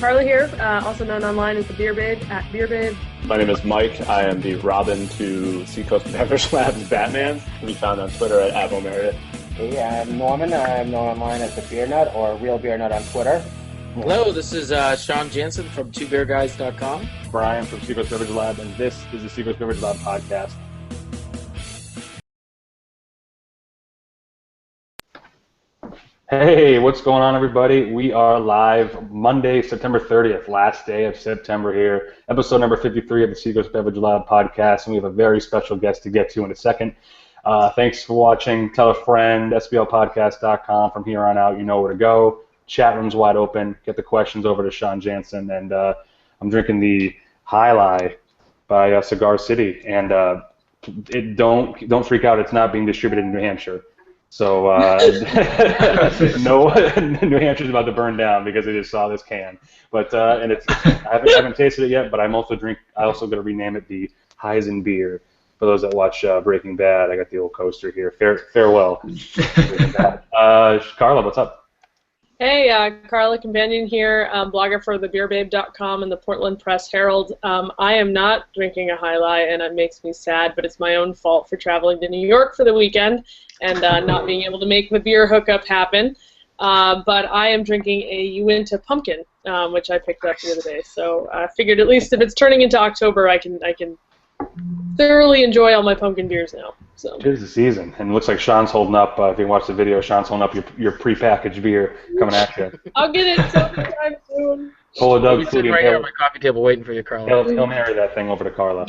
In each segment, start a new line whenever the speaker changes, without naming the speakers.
Carla here, also known online as the Beer Babe, at Beer Babe.
My name is Mike. I am the Robin to Seacoast Beverage Labs Batman. Can be found on Twitter at @Meredith.
Hey, I'm Norman. I'm known online as the Beer Nut or Real Beer Nut on Twitter.
Hello, this is Sean Jansen from TwoBeerGuys.com.
Brian from Seacoast Beverage Lab, and this is the Seacoast Beverage Lab podcast. Hey, what's going on, everybody? We are live Monday, September 30th, last day of September here, episode number 53 of the Seacoast Beverage Lab podcast, and we have a very special guest to get to in a second. Thanks for watching. Tell a friend, sblpodcast.com. From here on out, you know where to go. Chat room's wide open. Get the questions over to Sean Jansen, and I'm drinking the High Lie by Cigar City, and don't freak out. It's not being distributed in New Hampshire. So no, New Hampshire's about to burn down because they just saw this can. But and it's I haven't tasted it yet. But I also going to rename it the Heisen beer. For those that watch Breaking Bad, I got the old coaster here. Farewell. Carla, what's up?
Hey, Carla Companion here, blogger for thebeerbabe.com and the Portland Press Herald. I am not drinking a High Lie, and it makes me sad, but it's my own fault for traveling to New York for the weekend and not being able to make the beer hookup happen. But I am drinking a Uinta Pumpkin, which I picked up the other day. So I figured at least if it's turning into October, I can thoroughly enjoy all my pumpkin beers now. So.
It is the season, and it looks like Sean's holding up. If you watch the video, Sean's holding up your prepackaged beer coming at you.
I'll get it sometime soon.
Pull a Doug.
I'm sitting right here on my coffee table waiting for you, Carla.
He'll marry that thing over to Carla.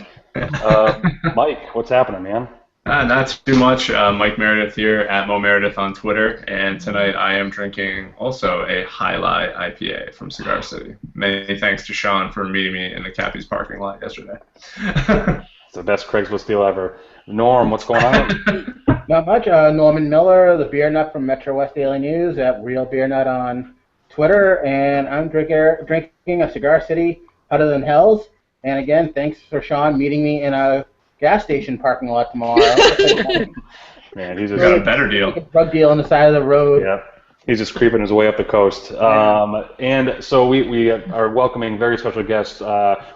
Mike, what's happening, man?
Not too much. Mike Meredith here, at Mo Meredith on Twitter, and tonight I am drinking also a High Lie IPA from Cigar City. Many thanks to Sean for meeting me in the Cappy's parking lot yesterday.
It's the best Craigslist deal ever. Norm, what's going on?
Not much. Norman Miller, the Beer Nut from Metro West Daily News, at Real Beer Nut on Twitter, and I'm drinking a Cigar City Hotter Than Hells. And again, thanks for Sean meeting me in a gas station parking lot tomorrow.
Man, he's just
got a better deal.
A drug deal on the side of the road.
Yep. He's just creeping his way up the coast. And so we are welcoming very special guests.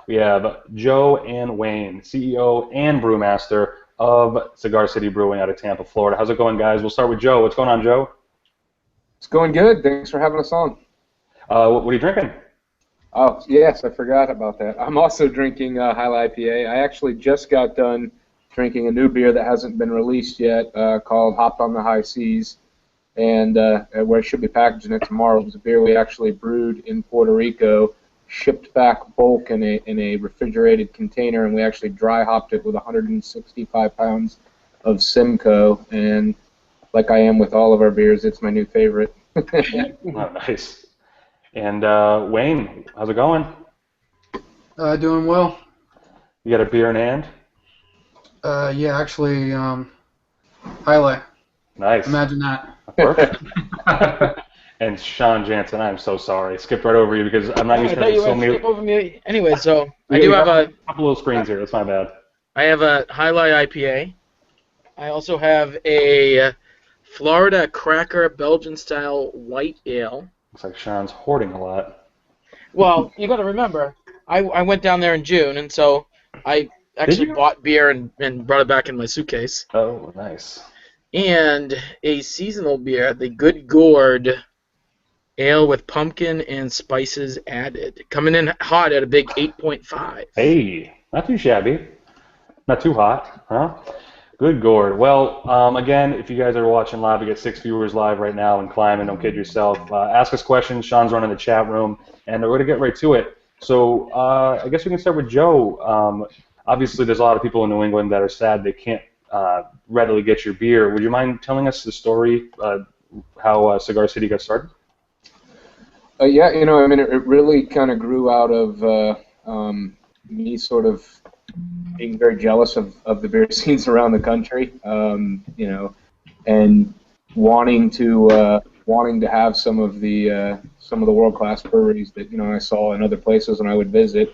We have Joe and Wayne, CEO and brewmaster of Cigar City Brewing out of Tampa, Florida. How's it going, guys? We'll start with Joe. What's going on, Joe?
It's going good. Thanks for having us on.
What are you drinking?
Oh, yes, I forgot about that. I'm also drinking High Lie IPA. I actually just got done drinking a new beer that hasn't been released yet called Hopped on the High Seas. And where I should be packaging it tomorrow. It was a beer we actually brewed in Puerto Rico, shipped back bulk in a refrigerated container, and we actually dry hopped it with 165 pounds of Simcoe. And like I am with all of our beers, it's my new favorite.
Oh, nice. And Wayne, how's it going?
Doing well.
You got a beer in hand?
Yeah, actually, High Lie.
Nice.
Imagine that.
Perfect. And Sean Jansen, I'm so sorry. Skipped right over you because I'm not used to having so many.
Skip over me. Anyway, so I do have a
couple little screens here. That's my bad.
I have a High Lie IPA. I also have a Florida Cracker Belgian-style white ale.
Looks like Sean's hoarding a lot.
Well, you got to remember, I went down there in June, and so I actually bought beer and brought it back in my suitcase.
Oh, nice.
And a seasonal beer, the Good Gourd ale with pumpkin and spices added. Coming in hot at a big 8.5.
Hey, not too shabby. Not too hot, huh? Good Gourd. Well, again, if you guys are watching live, we got 6 viewers live right now and climbing. Don't kid yourself. Ask us questions. Sean's running the chat room, and we're going to get right to it. So I guess we can start with Joe. Obviously, there's a lot of people in New England that are sad they can't readily get your beer. Would you mind telling us the story, how Cigar City got started?
Yeah, I mean, it really kind of grew out of me sort of being very jealous of the beer scenes around the country, and wanting to have some of the world-class breweries that I saw in other places and I would visit.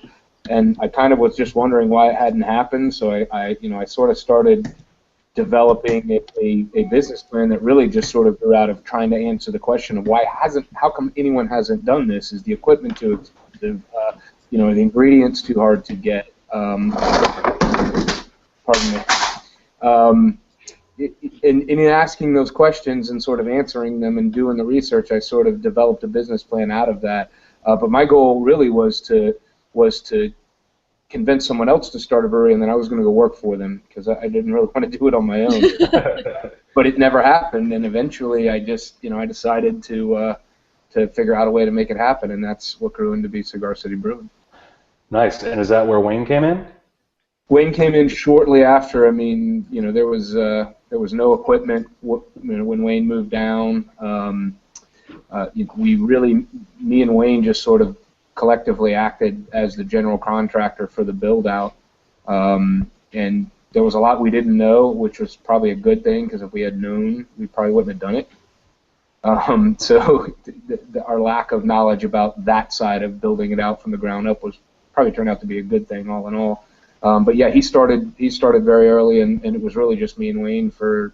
And I kind of was just wondering why it hadn't happened, so I sort of started developing a business plan that really just sort of grew out of trying to answer the question of how come anyone hasn't done this? Is the equipment too expensive. The ingredients too hard to get. Pardon me. In asking those questions and sort of answering them and doing the research, I sort of developed a business plan out of that. But my goal really was to convince someone else to start a brewery, and then I was going to go work for them because I didn't really want to do it on my own. But it never happened, and eventually I just I decided to figure out a way to make it happen, and that's what grew into be Cigar City Brewing.
Nice. And is that where Wayne came in?
Wayne came in shortly after. I mean, there was no equipment when Wayne moved down. Me and Wayne just sort of collectively acted as the general contractor for the build out, and there was a lot we didn't know, which was probably a good thing because if we had known, we probably wouldn't have done it. So our lack of knowledge about that side of building it out from the ground up was probably turned out to be a good thing all in all. But yeah, he started very early, and it was really just me and Wayne for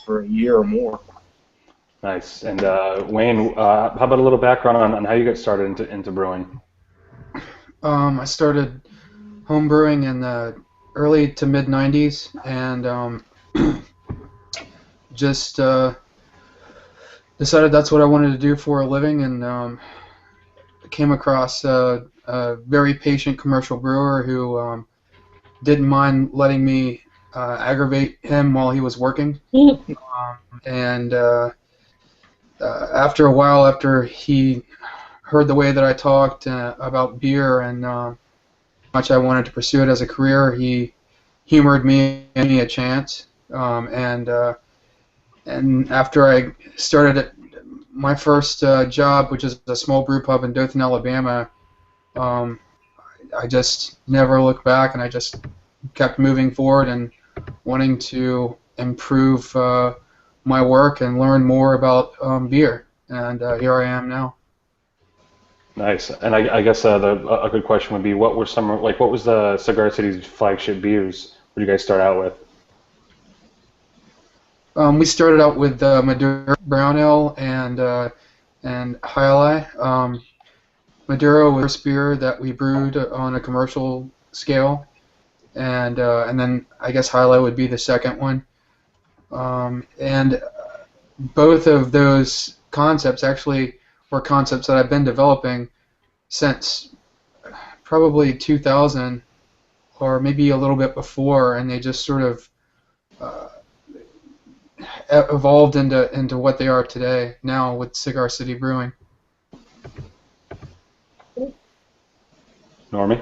a year or more.
Nice. And Wayne, how about a little background on how you got started into brewing?
I started home brewing in the early to mid '90s, and just decided that's what I wanted to do for a living, and came across a very patient commercial brewer who didn't mind letting me aggravate him while he was working. And after a while, after he heard the way that I talked about beer and how much I wanted to pursue it as a career, he humored me and gave me a chance. And after I started at my first job, which is a small brew pub in Dothan, Alabama, I just never looked back, and I just kept moving forward and wanting to improve my work and learn more about beer, and here I am now.
Nice. And I guess a good question would be, what was the Cigar City's flagship beers? What did you guys start out with?
We started out with Maduro Brown Ale and High. Maduro was the first beer that we brewed on a commercial scale, and then I guess High would be the second one. And both of those concepts actually were concepts that I've been developing since probably 2000 or maybe a little bit before, and they just sort of evolved into what they are today now with Cigar City Brewing.
Normie?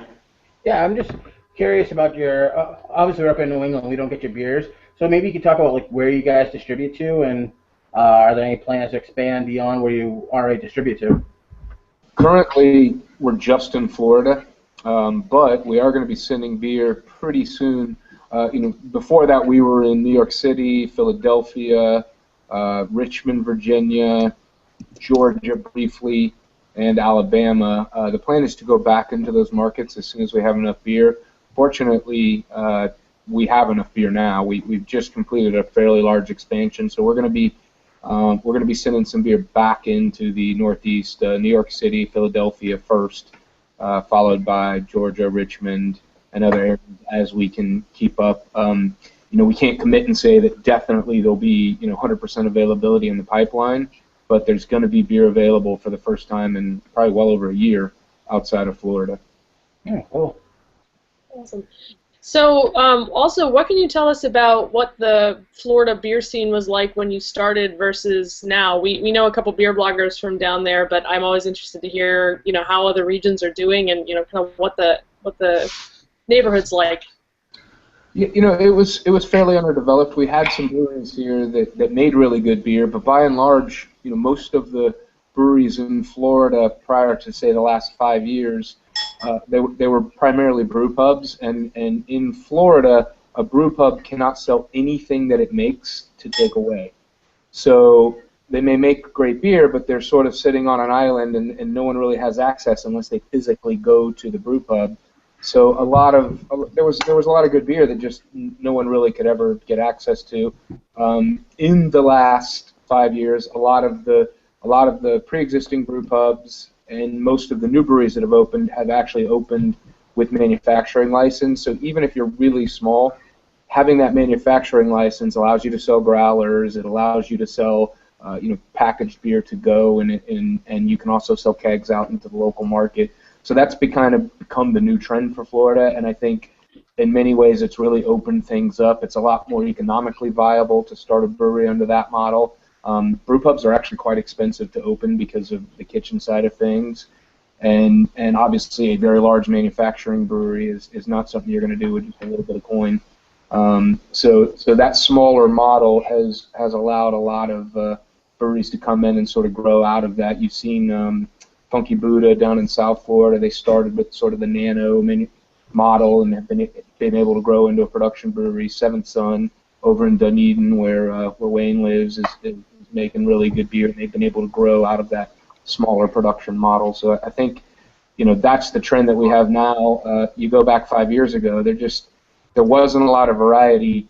Yeah, I'm just curious about your. Obviously, we're up in New England. We don't get your beers, so maybe you could talk about like where you guys distribute to, and are there any plans to expand beyond where you already distribute to?
Currently, we're just in Florida, but we are going to be sending beer pretty soon. Before that, we were in New York City, Philadelphia, Richmond, Virginia, Georgia briefly, and Alabama. The plan is to go back into those markets as soon as we have enough beer. Fortunately, we have enough beer now. We've just completed a fairly large expansion, so we're going to be sending some beer back into the Northeast, New York City, Philadelphia first, followed by Georgia, Richmond, and other areas as we can keep up. We can't commit and say that definitely there'll be 100% availability in the pipeline, but there's going to be beer available for the first time in probably well over a year outside of Florida.
Yeah, cool.
Awesome. So, also, what can you tell us about what the Florida beer scene was like when you started versus now? We know a couple beer bloggers from down there, but I'm always interested to hear, how other regions are doing and, kind of what the neighborhood's like.
It was fairly underdeveloped. We had some breweries here that made really good beer, but by and large, most of the breweries in Florida prior to, say, the last 5 years, they were primarily brew pubs, and in Florida, a brew pub cannot sell anything that it makes to take away. So they may make great beer, but they're sort of sitting on an island, and no one really has access unless they physically go to the brew pub. So there was a lot of good beer that just no one really could ever get access to. In the last 5 years, a lot of the pre-existing brew pubs and most of the new breweries that have opened have actually opened with manufacturing license. So even if you're really small, having that manufacturing license allows you to sell growlers. It allows you to sell packaged beer to go, and you can also sell kegs out into the local market. So that's become the new trend for Florida, and I think in many ways it's really opened things up. It's a lot more economically viable to start a brewery under that model. Brew pubs are actually quite expensive to open because of the kitchen side of things, and obviously a very large manufacturing brewery is not something you're going to do with just a little bit of coin. So that smaller model has allowed a lot of breweries to come in and sort of grow out of that. You've seen Funky Buddha down in South Florida. They started with sort of the nano model and have been able to grow into a production brewery. Seventh Son over in Dunedin, where Wayne lives, is making really good beer, and they've been able to grow out of that smaller production model. So I think that's the trend that we have now. You go back 5 years ago, there wasn't a lot of variety,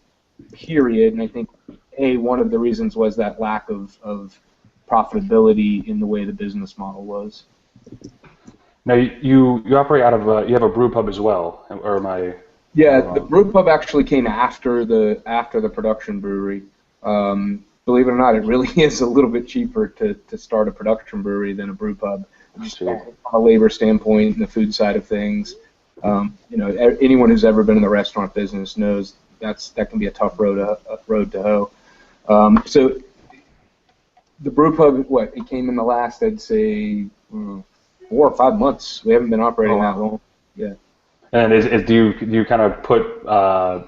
period, and I think one of the reasons was that lack of profitability in the way the business model was.
Now you operate out of you have a brew pub as well, or am I?
Yeah, the brew pub actually came after the production brewery. Believe it or not, it really is a little bit cheaper to start a production brewery than a brew pub, just from a labor standpoint and the food side of things. Anyone who's ever been in the restaurant business knows that can be a tough road to hoe. So the brew pub, it came in the last, I'd say, 4 or 5 months. We haven't been operating that long. Yeah.
And do you kind of put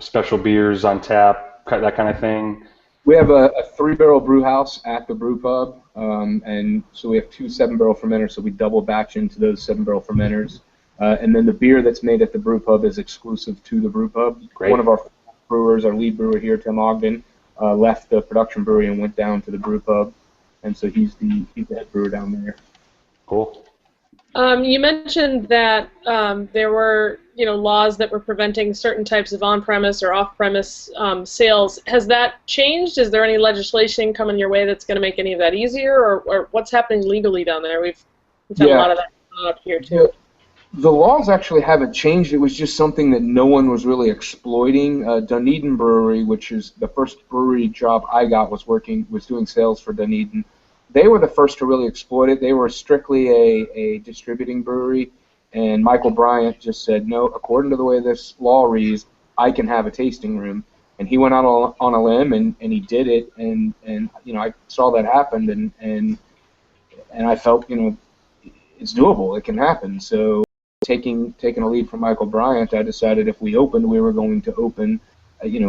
special beers on tap, that kind of thing?
We have a 3-barrel brew house at the brew pub, and so we have 2 7-barrel fermenters, so we double batch into those 7-barrel fermenters. And then the beer that's made at the brew pub is exclusive to the brew pub.
Great.
One of our brewers, our lead brewer here, Tim Ogden, left the production brewery and went down to the brew pub, and so he's the head brewer down there.
Cool.
You mentioned that there were laws that were preventing certain types of on-premise or off-premise sales. Has that changed? Is there any legislation coming your way that's going to make any of that easier, or what's happening legally down there? We've had a lot of that up here too.
The laws actually haven't changed. It was just something that no one was really exploiting. Dunedin Brewery, which is the first brewery job I got, was doing sales for Dunedin. They were the first to really exploit it. They were strictly a distributing brewery, and Michael Bryant just said, no, according to the way this law reads, I can have a tasting room. And he went out on a limb, and he did it, and I saw that happen, and I felt, it's doable. It can happen. So taking a lead from Michael Bryant, I decided if we opened, we were going to open, we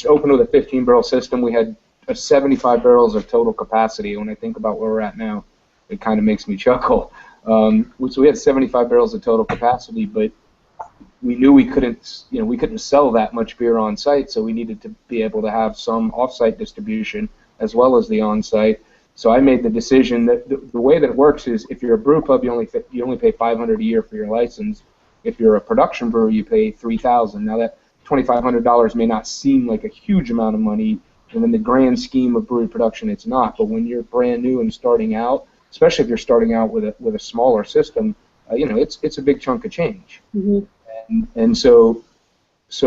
opened with a 15-barrel system. We had 75 barrels of total capacity. When I think about where we're at now, it kind of makes me chuckle. So we had 75 barrels of total capacity, but we knew we couldn't sell that much beer on site, so we needed to be able to have some off-site distribution as well as the on-site. So I made the decision that the way that it works is if you're a brew pub, you only pay $500 a year for your license. If you're a production brewer, you pay $3,000. Now that $2,500 may not seem like a huge amount of money, and in the grand scheme of brewery production, it's not. But when you're brand new and starting out, especially if you're starting out with a smaller system, it's a big chunk of change. Mm-hmm. And so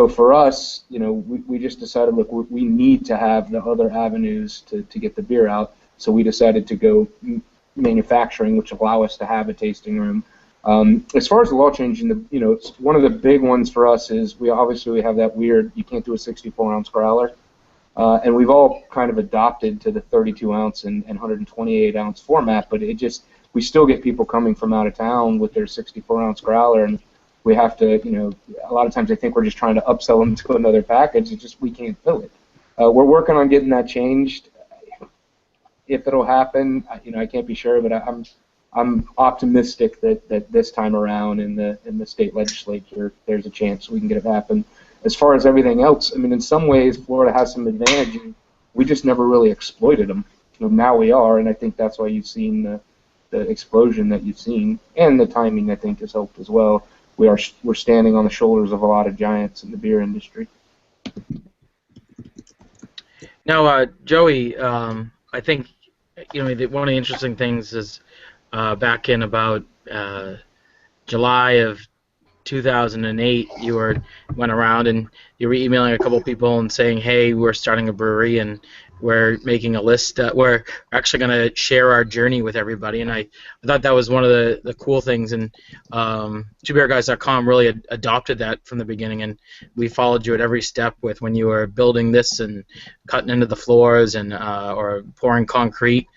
for us, we just decided, look, we need to have the other avenues to get the beer out. So we decided to go manufacturing, which allow us to have a tasting room. As far as the law changing, it's one of the big ones for us is we have that weird, you can't do a 64-ounce growler. And we've all kind of adopted to the 32-ounce and 128-ounce format, but we still get people coming from out of town with their 64-ounce growler, and we have to, a lot of times they think we're just trying to upsell them to another package. It's just we can't fill it. We're working on getting that changed. If it'll happen, I can't be sure, but I'm optimistic that this time around in the state legislature, there's a chance we can get it happen. As far as everything else, in some ways, Florida has some advantages. We just never really exploited them. Now we are, and I think that's why you've seen the explosion that you've seen, and the timing, I think, has helped as well. We're standing on the shoulders of a lot of giants in the beer industry.
Now, Joey, I think one of the interesting things is back in about July of 2008, you went around and you were emailing a couple people and saying, "Hey, we're starting a brewery and we're making a list. We're actually going to share our journey with everybody." And I thought that was one of the cool things. And twobeerguys.com really adopted that from the beginning, and we followed you at every step with when you were building this and cutting into the floors and or pouring concrete.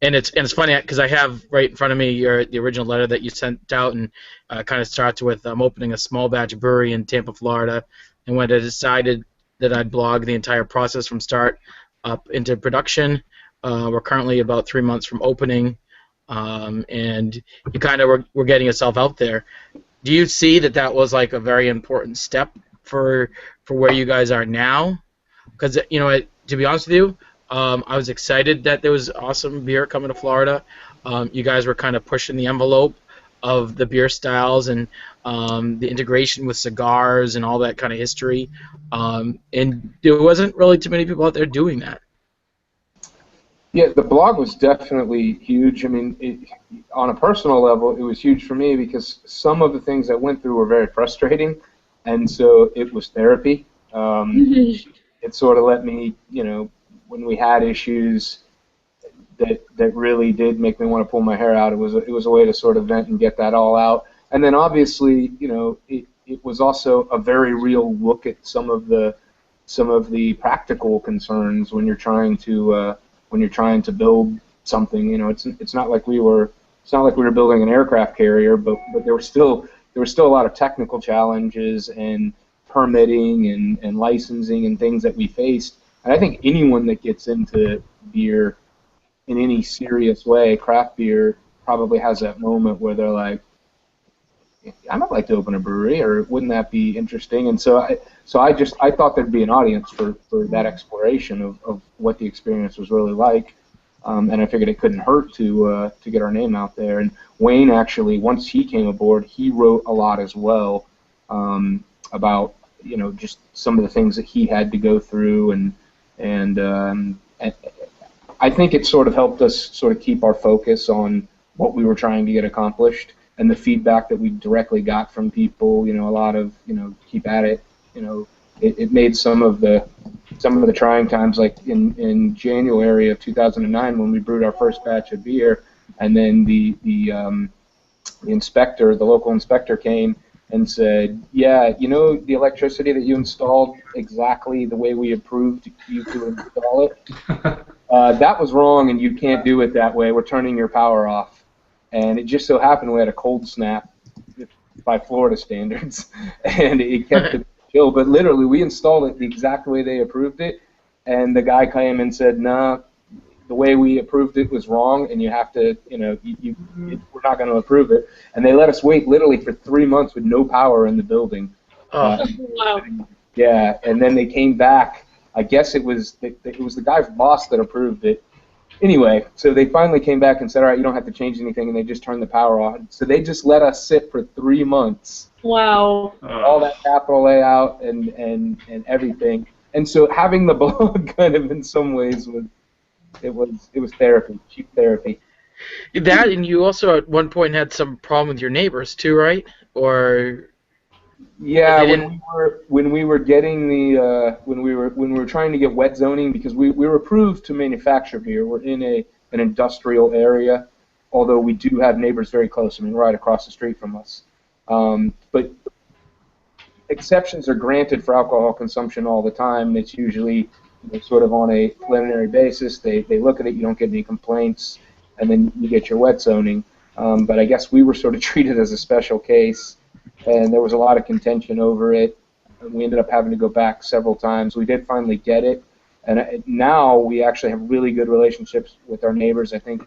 And it's funny because I have right in front of me the original letter that you sent out, and kind of starts with opening a small batch brewery in Tampa, Florida, and when I decided that I'd blog the entire process from start up into production. We're currently about 3 months from opening, and you kind of were getting yourself out there. Do you see that was like a very important step for where you guys are now? Because to be honest with you, I was excited that there was awesome beer coming to Florida. You guys were kind of pushing the envelope of the beer styles and the integration with cigars and all that kind of history. And there wasn't really too many people out there doing that.
Yeah, the blog was definitely huge. I mean, on a personal level, it was huge for me because some of the things I went through were very frustrating, and so it was therapy. It sort of let me, when we had issues that really did make me want to pull my hair out, it was a way to sort of vent and get that all out. And then obviously, it was also a very real look at some of the practical concerns when you're trying to build something. It's not like we were building an aircraft carrier, but there were still a lot of technical challenges and permitting and licensing and things that we faced. And I think anyone that gets into beer in any serious way, craft beer, probably has that moment where they're like, I might like to open a brewery, or wouldn't that be interesting? And so I thought there'd be an audience for that exploration of what the experience was really like, and I figured it couldn't hurt to get our name out there. And Wayne actually, once he came aboard, he wrote a lot as well about just some of the things that he had to go through, and I think it sort of helped us sort of keep our focus on what we were trying to get accomplished. And the feedback that we directly got from people, a lot of, keep at it, it made some of the trying times, like in January of 2009 when we brewed our first batch of beer, and then the local inspector came and said, yeah, the electricity that you installed exactly the way we approved you to install it, that was wrong and you can't do it that way. We're turning your power off. And it just so happened we had a cold snap by Florida standards, and it kept it chill. But literally, we installed it the exact way they approved it, and the guy came and said, "Nah, the way we approved it was wrong, and you have to, we're not going to approve it." And they let us wait literally for 3 months with no power in the building.
Wow.
Yeah, and then they came back. I guess it was the guy's boss that approved it. Anyway, so they finally came back and said, all right, you don't have to change anything, and they just turned the power on. So they just let us sit for 3 months.
Wow.
All that capital layout and everything. And so having the blog kind of in some ways was therapy, cheap therapy.
That, and you also at one point had some problem with your neighbors too, right? Or
yeah, when we were trying to get wet zoning, because we were approved to manufacture beer. We're in an industrial area, although we do have neighbors very close. I mean, right across the street from us. But exceptions are granted for alcohol consumption all the time. It's usually sort of on a preliminary basis. They look at it, you don't get any complaints, and then you get your wet zoning. But I guess we were sort of treated as a special case, and there was a lot of contention over it. We ended up having to go back several times. We did finally get it, and now we actually have really good relationships with our neighbors. I think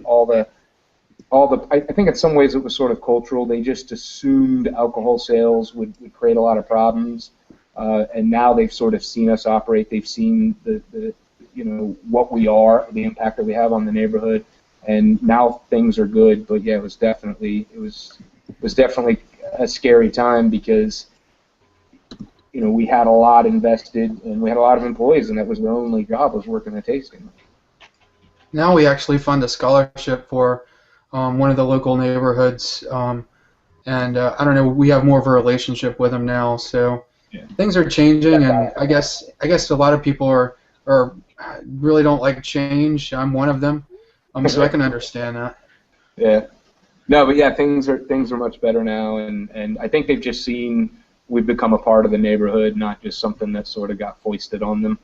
I think in some ways it was sort of cultural. They just assumed alcohol sales would create a lot of problems, and now they've sort of seen us operate. They've seen the what we are, the impact that we have on the neighborhood, and now things are good. But yeah, it was definitely a scary time because we had a lot invested and we had a lot of employees, and that was their only job, was working the tasting.
Now we actually fund a scholarship for one of the local neighborhoods, and I don't know, we have more of a relationship with him now. So things are changing, and I guess a lot of people are really don't like change. I'm one of them, so I can understand that.
Yeah. No, but yeah, things are much better now, and I think they've just seen we've become a part of the neighborhood, not just something that sort of got foisted on them.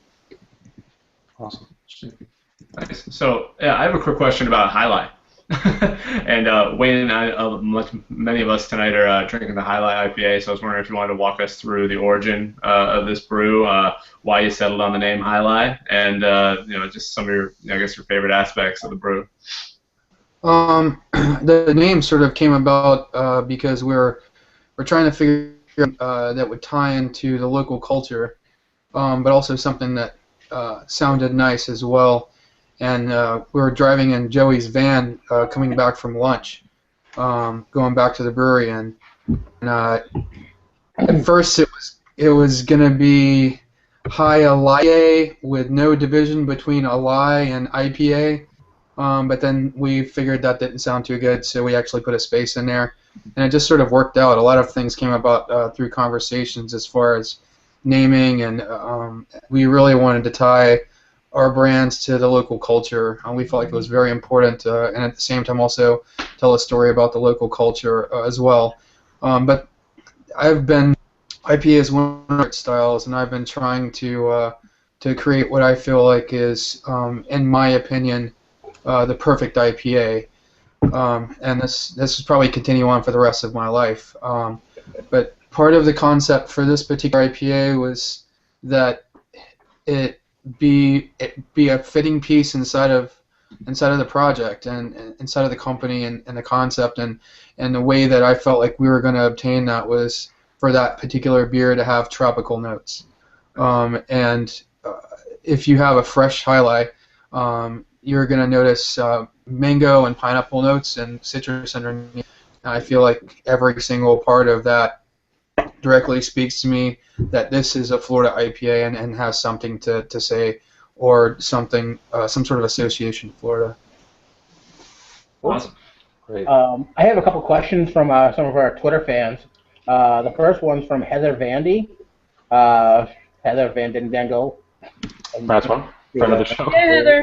Awesome.
Nice. So yeah, I have a quick question about Highlight. And Wayne and I, many of us tonight are drinking the Highlight IPA. So I was wondering if you wanted to walk us through the origin of this brew, why you settled on the name Highlight, and just some of your, I guess, your favorite aspects of the brew.
The name sort of came about because we're trying to figure that would tie into the local culture, but also something that sounded nice as well. And we were driving in Joey's van coming back from lunch, going back to the brewery, and at first it was gonna be High Alai with no division between Alai and IPA, but then we figured that didn't sound too good, so we actually put a space in there, and it just sort of worked out. A lot of things came about through conversations as far as naming, and we really wanted to tie our brands to the local culture, and we felt like it was very important, and at the same time also tell a story about the local culture as well. But IPA is one of my styles, and I've been trying to create what I feel like is, in my opinion, the perfect IPA, and this is probably continue on for the rest of my life. But part of the concept for this particular IPA was that it be a fitting piece inside of the project and inside of the company and the concept, and the way that I felt like we were going to obtain that was for that particular beer to have tropical notes. And if you have a fresh Highlight, you're going to notice mango and pineapple notes and citrus underneath. And I feel like every single part of that directly speaks to me that this is a Florida IPA and has something to say, or something, some sort of association to Florida.
Awesome.
Great.
I have a couple questions from some of our Twitter fans. The first one's from Heather Vandy. Heather Vandendengo.
That's one. Friend of the show.
Hey, Heather.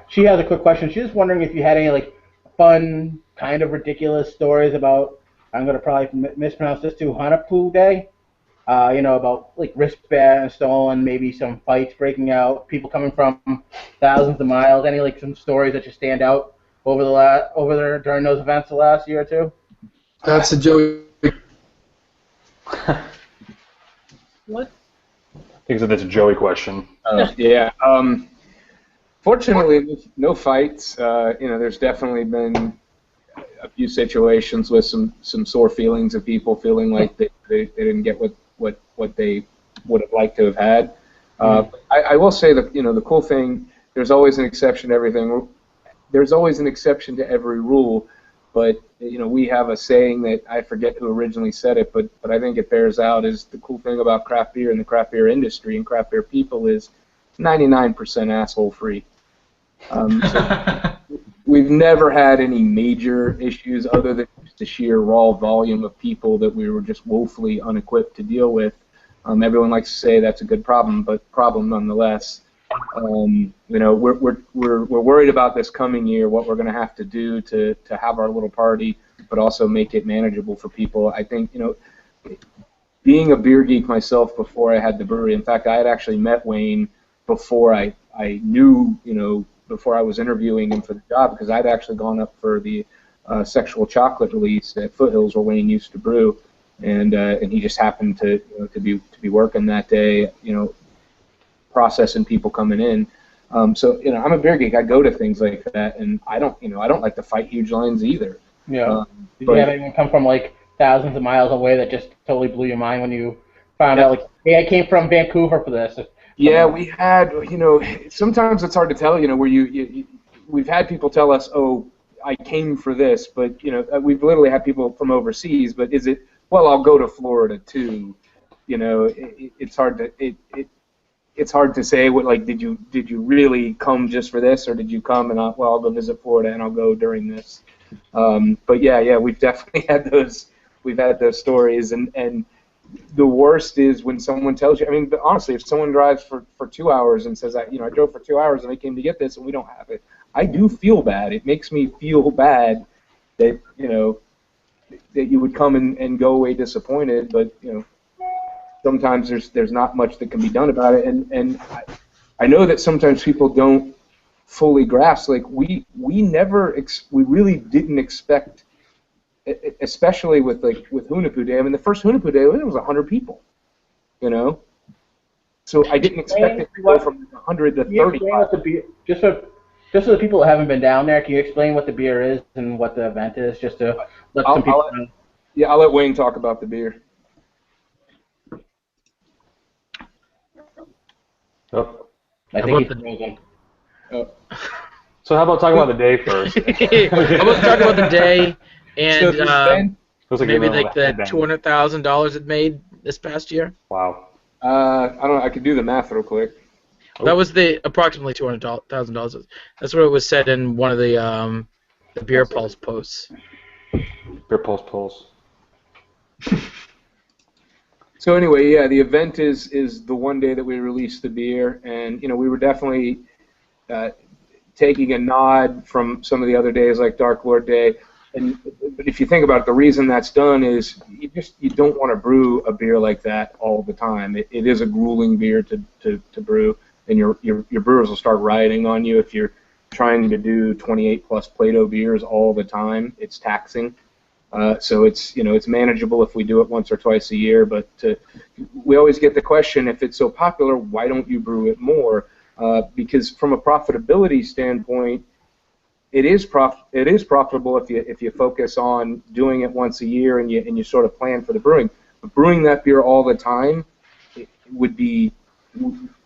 She has a quick question. She's just wondering if you had any fun, kind of ridiculous stories about, I'm going to probably mispronounce this too, Hanapu Day. About wristbands stolen, maybe some fights breaking out, people coming from thousands of miles. Any some stories that just stand out over there during those events the last year or two?
That's a Joey.
What?
I think that's a Joey question.
Yeah. Fortunately, no fights. There's definitely been a few situations with some sore feelings of people feeling like they didn't get what they would have liked to have had. I will say that the cool thing, there's always an exception to everything. There's always an exception to every rule, but we have a saying that I forget who originally said it, but I think it bears out, is the cool thing about craft beer and the craft beer industry and craft beer people is 99% asshole free. So we've never had any major issues other than the sheer raw volume of people that we were just woefully unequipped to deal with. Everyone likes to say that's a good problem, but problem nonetheless. We're worried about this coming year, what we're going to have to do to have our little party, but also make it manageable for people. I think, being a beer geek myself before I had the brewery, in fact, I had actually met Wayne before I knew, before I was interviewing him for the job, because I'd actually gone up for the Sexual Chocolate release at Foothills where Wayne used to brew, and he just happened to be working that day, processing people coming in. So I'm a beer geek. I go to things like that, and I don't like to fight huge lines either.
Yeah. Did you have anyone come from thousands of miles away that just totally blew your mind when you found out hey, I came from Vancouver for this?
Yeah, we had, sometimes it's hard to tell, where we've had people tell us, oh, I came for this, but, we've literally had people from overseas, but is it, well, I'll go to Florida too. It's hard to, it's hard to say what like did you really come just for this, or did you come and I'll go visit Florida and I'll go during this. But yeah, we've definitely had those stories, and the worst is when someone tells you. I mean, but honestly, if someone drives for 2 hours and says, I drove for 2 hours and I came to get this and we don't have it, I do feel bad. It makes me feel bad that that you would come and go away disappointed, but sometimes there's not much that can be done about it, and I know that sometimes people don't fully grasp. Like we really didn't expect, especially with Hunahpu Day. I mean, the first Hunahpu Day it was 100 people, So I didn't expect it to go from 100 to 30.
Just so the people that haven't been down there, can you explain what the beer is and what the event is, just to let some people know?
Yeah, I'll let Wayne talk about the beer.
Oh.
I think he's frozen.
Oh.
So how about talking about the day first?
How about talk about the day and maybe like the $200,000 it made this past year?
Wow.
I don't know. I could do the math real quick.
That was the approximately $200,000. That's what it was said in one of the Beer Pulse posts.
Beer Pulse.
So anyway, yeah, the event is the one day that we released the beer, and we were definitely taking a nod from some of the other days like Dark Lord Day. But if you think about it, the reason that's done is you don't want to brew a beer like that all the time. It is a grueling beer to brew, and your brewers will start rioting on you if you're trying to do 28 plus Plato beers all the time. It's taxing. So it's manageable if we do it once or twice a year. But we always get the question, if it's so popular, why don't you brew it more? Because from a profitability standpoint, it is profitable if you focus on doing it once a year and you sort of plan for the brewing. But brewing that beer all the time, it would be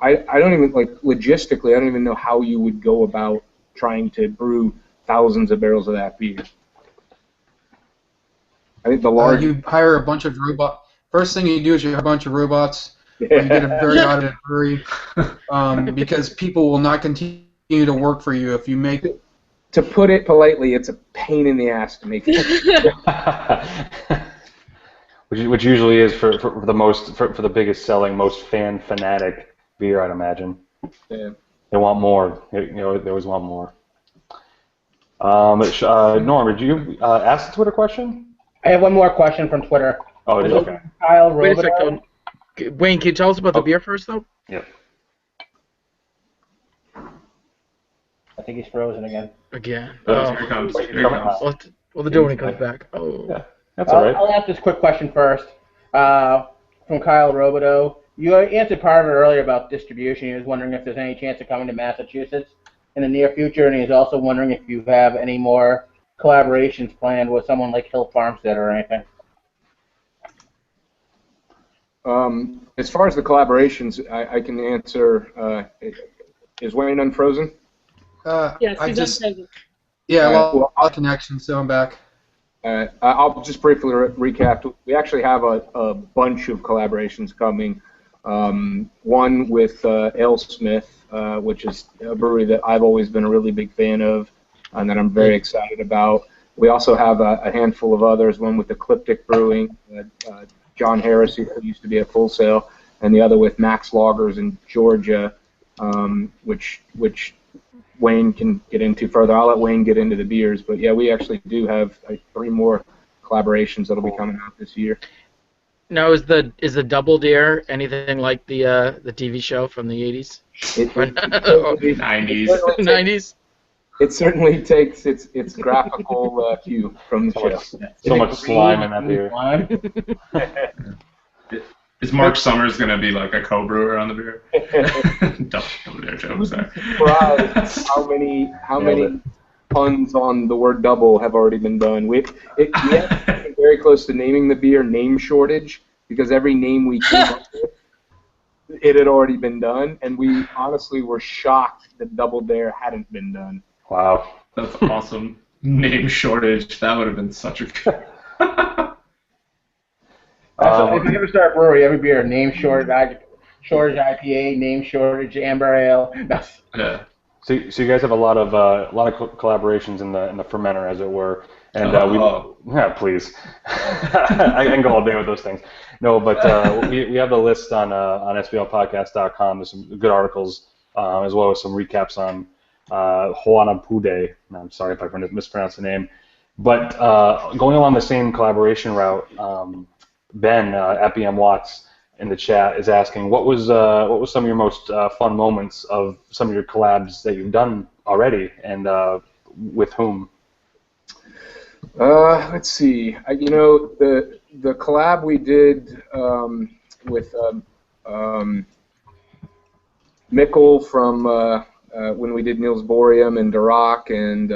I don't even logistically I don't even know how you would go about trying to brew thousands of barrels of that beer. I think the large
you hire a bunch of robots. First thing you do is you hire a bunch of robots. Or you get a very audited brewery, because people will not continue to work for you if you make.
To put it politely, it's a pain in the ass to make.
Which usually is for the biggest selling, most fan fanatic beer, I'd imagine.
Yeah.
They want more. They always want more. Norm, did you ask the Twitter question?
I have one more question from Twitter.
Oh, it is okay.
Kyle
Wait a
Robidoux.
second. Wayne, can you tell us about the beer first, though?
Yep.
I think he's frozen again.
Again.
Here he comes.
We'll do it when he comes back. Oh.
Yeah, that's all right.
I'll ask this quick question first. From Kyle Robidoux. You answered part of it earlier about distribution. He was wondering if there's any chance of coming to Massachusetts in the near future, and he's also wondering if you have any more collaborations planned with someone like Hill Farmstead or anything.
As far as the collaborations, I can answer. Is Wayne unfrozen?
Yes,
I
he's
just,
unfrozen.
yeah,
Well,
lost connection, so I'm back.
I'll just briefly recap. We actually have a bunch of collaborations coming. One with AleSmith, which is a brewery that I've always been a really big fan of and that I'm very excited about. We also have a handful of others, one with Ecliptic Brewing, John Harris, who used to be at Full Sail, and the other with Max Loggers in Georgia, which Wayne can get into further. I'll let Wayne get into the beers, but yeah, we actually do have 3 more collaborations that'll be coming out this year.
Now, is the Double Dare anything like the TV show from the 80s?
90s.
90s?
It certainly takes its graphical cue from the show.
So much slime in that beer.
Is Mark Summers going to be like a co-brewer on the beer? Double Dare joke, sorry.
Surprised how many puns on the word double have already been done. We have been very close to naming the beer Name Shortage, because every name we came up with, it had already been done, and we honestly were shocked that Double Dare hadn't been done.
Wow.
That's awesome. Name Shortage. That would have been such a good...
If you ever start a brewery, every beer name shortage. shortage IPA, name shortage amber ale.
Yeah.
So you guys have a lot of collaborations in the fermenter, as it were, and yeah, please, I can go all day with those things. No, but we have the list on sblpodcast.com. There's some good articles as well as some recaps on Juana Pude. I'm sorry if I mispronounced the name, but going along the same collaboration route, Ben at BM Watts in the chat is asking what was some of your most fun moments of some of your collabs that you've done already, and with whom?
Let's see. The collab we did with Mikkel from when we did Niels Boreum and Dirac and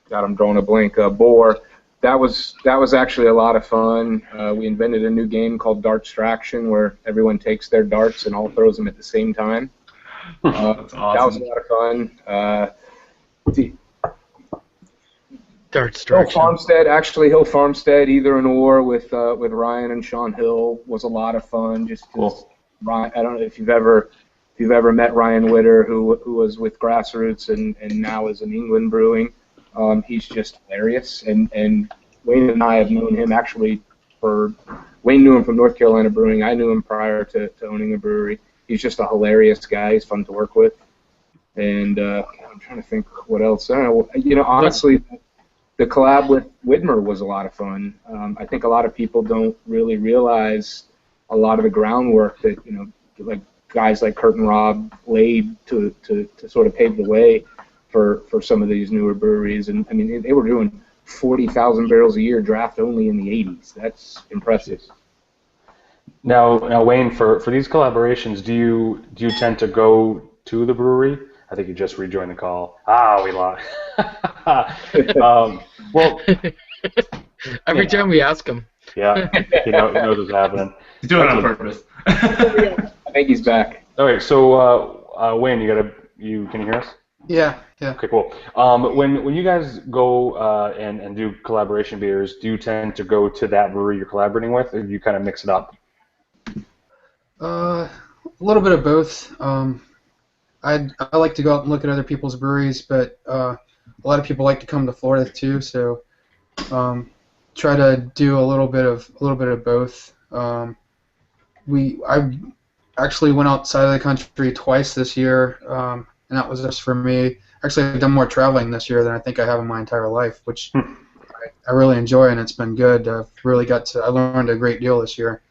God, I'm drawing a blank. Bohr. That was actually a lot of fun. We invented a new game called Dartstraction, where everyone takes their darts and all throws them at the same time.
That's awesome.
That was a lot of fun.
Dartstraction.
Hill Farmstead, either an or with Ryan and Sean Hill was a lot of fun. Just
cool.
Ryan, I don't know if you've ever met Ryan Witter, who was with Grassroots and now is in England Brewing. He's just hilarious, and Wayne and I have known him actually Wayne knew him from North Carolina Brewing. I knew him prior to owning a brewery. He's just a hilarious guy. He's fun to work with, and I'm trying to think what else. I don't know. Honestly, the collab with Widmer was a lot of fun. I think a lot of people don't really realize a lot of the groundwork that like guys like Kurt and Rob laid to sort of pave the way for some of these newer breweries. And I mean, they were doing 40,000 barrels a year draft only in the 80s. That's impressive.
Now, Wayne, for these collaborations, do you tend to go to the brewery? I think you just rejoined the call. We lost. Well,
every time we ask him.
Yeah, he knows what's happening.
He's doing it on purpose.
I think he's back.
All right, so Wayne, can you hear us?
Yeah.
Okay, cool. When you guys go and do collaboration beers, do you tend to go to that brewery you're collaborating with, or do you kind of mix it up?
A little bit of both. I like to go out and look at other people's breweries, but a lot of people like to come to Florida too, so try to do a little bit of both. I actually went outside of the country twice this year, and that was just for me. Actually, I've done more traveling this year than I think I have in my entire life, which I really enjoy, and it's been good. I learned a great deal this year.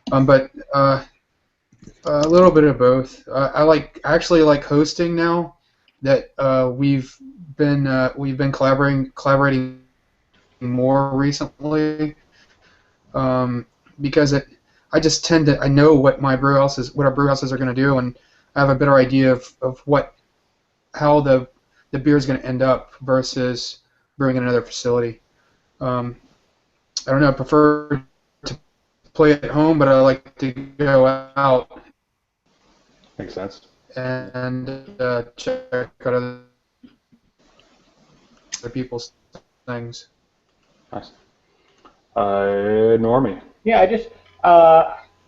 But a little bit of both. I actually like hosting now that we've been collaborating more recently, because I just tend to know what our brew houses are going to do, and I have a better idea of how the beer is going to end up versus brewing in another facility. I don't know. I prefer to play at home, but I like to go out.
Makes sense.
And check out other people's things.
Nice. Normie.
Yeah,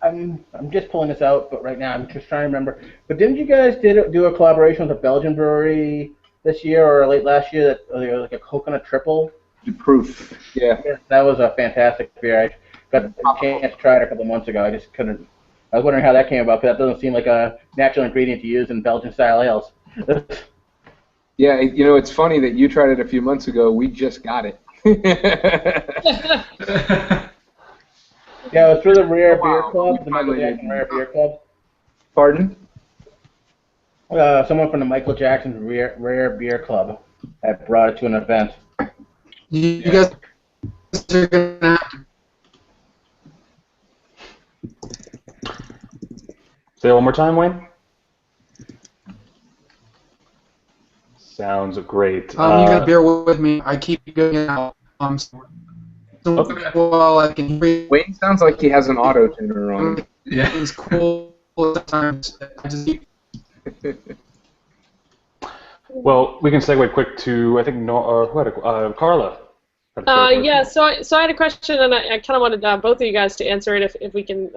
I'm just pulling this out, but right now I'm just trying to remember. But didn't you guys do a collaboration with a Belgian brewery this year or late last year that there was like a coconut triple?
The Proof. Yeah.
That was a fantastic beer. I got a chance to try it a couple months ago. I just couldn't. I was wondering how that came about, because that doesn't seem like a natural ingredient to use in Belgian-style ales.
Yeah, it's funny that you tried it a few months ago. We just got it.
Yeah, it was through the Rare Beer Club, the Michael Jackson Rare Beer Club.
Pardon?
Someone from the Michael Jackson Rare Beer Club that brought it to an event.
You guys are going to have to...
Say it one more time, Wayne. Sounds great.
You got beer with me. I keep going out. Well, I can hear.
Wayne sounds like he has an auto tuner on.
Yeah.
It's cool sometimes. I just keep...
Well, we can segue quick to, I think, Carla
Yeah, so I had a question, and I kind of wanted both of you guys to answer it if we can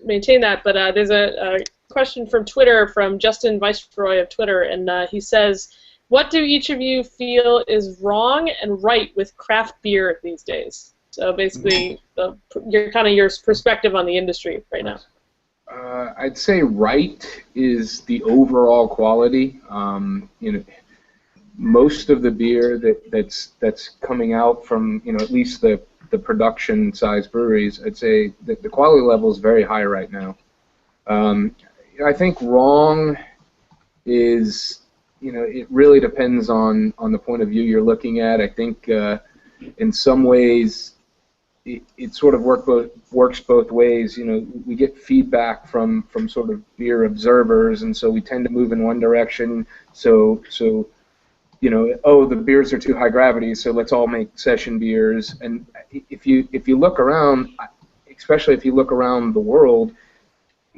maintain that. But there's a question from Twitter from Justin Viceroy of Twitter, and he says, "What do each of you feel is wrong and right with craft beer these days?" So basically, your perspective on the industry right now.
I'd say right is the overall quality. Most of the beer that's coming out from at least the production size breweries, I'd say that the quality level is very high right now. I think wrong is it really depends on the point of view you're looking at. I think in some ways it sort of works both ways. We get feedback from sort of beer observers, and so we tend to move in one direction. So oh, the beers are too high gravity, so let's all make session beers. And if you look around, especially if you look around the world,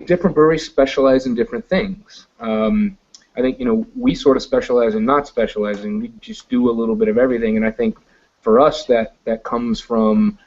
different breweries specialize in different things. I think we sort of specialize in not specializing. We just do a little bit of everything, and I think for us that comes from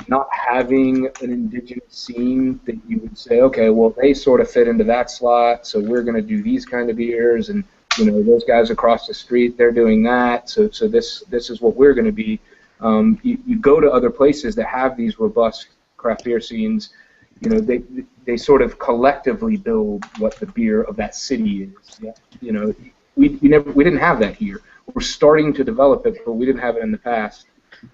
not having an indigenous scene that you would say, okay, well, they sort of fit into that slot, so we're going to do these kind of beers, and those guys across the street, they're doing that, so this is what we're going to be. You go to other places that have these robust craft beer scenes, they sort of collectively build what the beer of that city is. Yeah. We didn't have that here. We're starting to develop it, but we didn't have it in the past.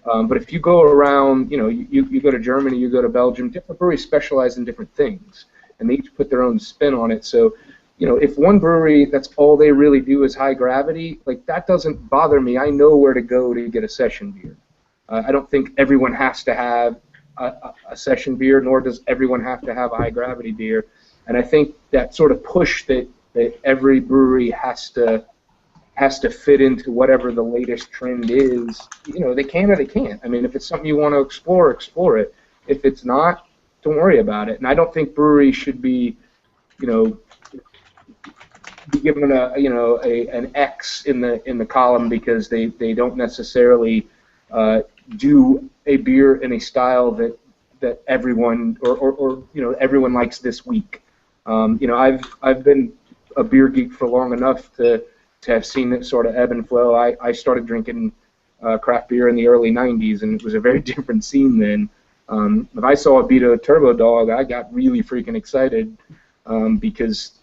But if you go around, you go to Germany, you go to Belgium, different breweries specialize in different things, and they each put their own spin on it. So, if one brewery, that's all they really do is high gravity, like that doesn't bother me. I know where to go to get a session beer. I don't think everyone has to have a session beer, nor does everyone have to have a high gravity beer. And I think that sort of push that every brewery has to fit into whatever the latest trend is, they can or they can't. I mean, if it's something you want to explore, explore it. If it's not, don't worry about it. And I don't think breweries should be, be given an X in the column because they don't necessarily do a beer in a style that everyone or everyone likes this week. I've been a beer geek for long enough to have seen it sort of ebb and flow. I started drinking craft beer in the early 90s, and it was a very different scene then. If I saw a Beto Turbo Dog, I got really freaking excited because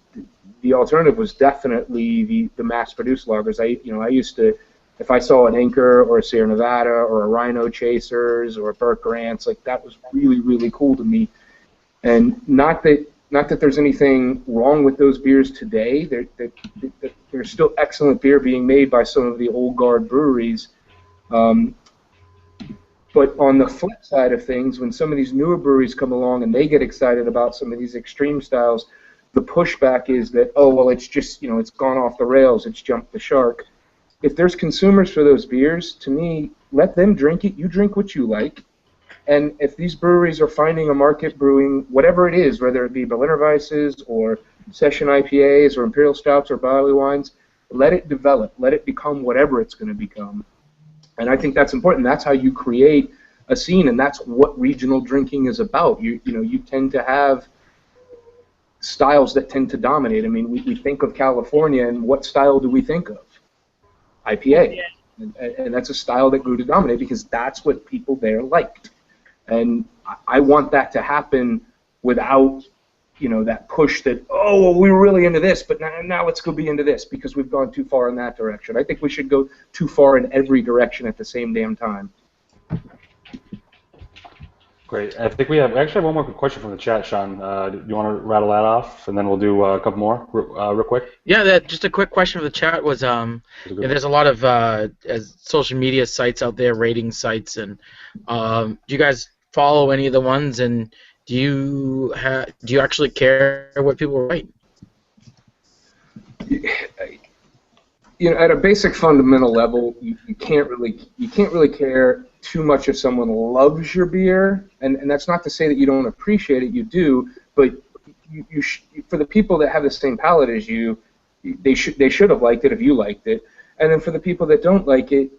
the alternative was definitely the mass-produced lagers. I used to, if I saw an Anchor or a Sierra Nevada or a Rhino Chasers or a Burke Grants, like that was really, really cool to me. And not that there's anything wrong with those beers today. There's still excellent beer being made by some of the old guard breweries. But on the flip side of things, when some of these newer breweries come along and they get excited about some of these extreme styles, the pushback is that, oh, well, it's just, it's gone off the rails, it's jumped the shark. If there's consumers for those beers, to me, let them drink it. You drink what you like. And if these breweries are finding a market brewing whatever it is, whether it be Berliner Weisses or session IPAs or imperial stouts or barley wines, let it develop. Let it become whatever it's going to become. And I think that's important. That's how you create a scene, and that's what regional drinking is about. You tend to have styles that tend to dominate. I mean, we think of California, and what style do we think of? IPA. Yeah. And that's a style that grew to dominate because that's what people there liked. And I want that to happen without, that push that, oh, well, we were really into this, but now let's go be into this because we've gone too far in that direction. I think we should go too far in every direction at the same damn time.
Great. I think we actually have one more question from the chat, Sean. Do you want to rattle that off, and then we'll do a couple more real quick?
Yeah, just a quick question from the chat was, there's a lot of social media sites out there, rating sites, and do you guys follow any of the ones, and do you actually care what people write?
At a basic fundamental level, you can't really care too much if someone loves your beer, and that's not to say that you don't appreciate it. You do, but for the people that have the same palate as you, they should have liked it if you liked it, and then for the people that don't like it,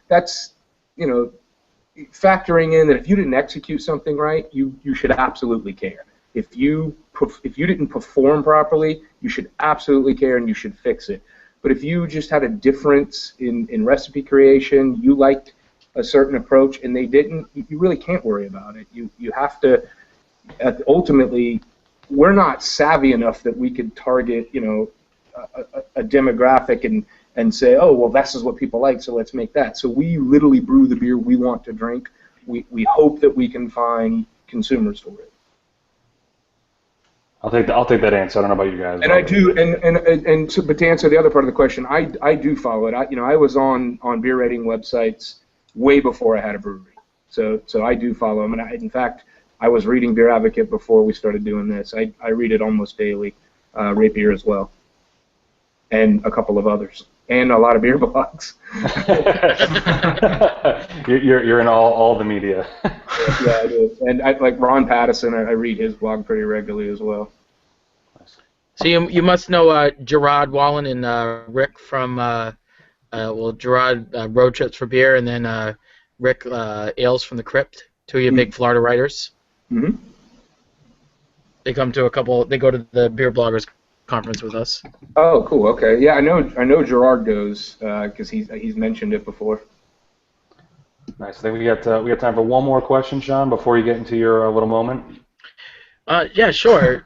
that's factoring in that if you didn't execute something right, you should absolutely care. If you didn't perform properly, you should absolutely care and you should fix it. But if you just had a difference in recipe creation, you liked a certain approach and they didn't, you really can't worry about it. You have to, ultimately, we're not savvy enough that we could target, a demographic and say, oh, well, this is what people like, so let's make that. So we literally brew the beer we want to drink. We hope that we can find consumers for it.
I'll take that answer. I don't know about you guys.
And I do, but to answer the other part of the question, I do follow it. I was on beer rating websites way before I had a brewery, so I do follow them. And in fact, I was reading Beer Advocate before we started doing this. I read it almost daily, Rate Beer as well, and a couple of others, and a lot of beer blogs.
You're in all the media.
Yeah, I do. And like Ron Pattison, I read his blog pretty regularly as well.
So you must know Gerard Wallen and Rick from Gerard Road Trips for Beer, and then Rick Ailes from the Crypt, two of your big Florida writers.
Mm-hmm.
They come to they go to the Beer Bloggers conference with us.
Oh, cool. Okay, yeah, I know Gerard goes because he's mentioned it before.
Nice. I think we got time for one more question, Sean, before you get into your little moment.
Yeah, sure.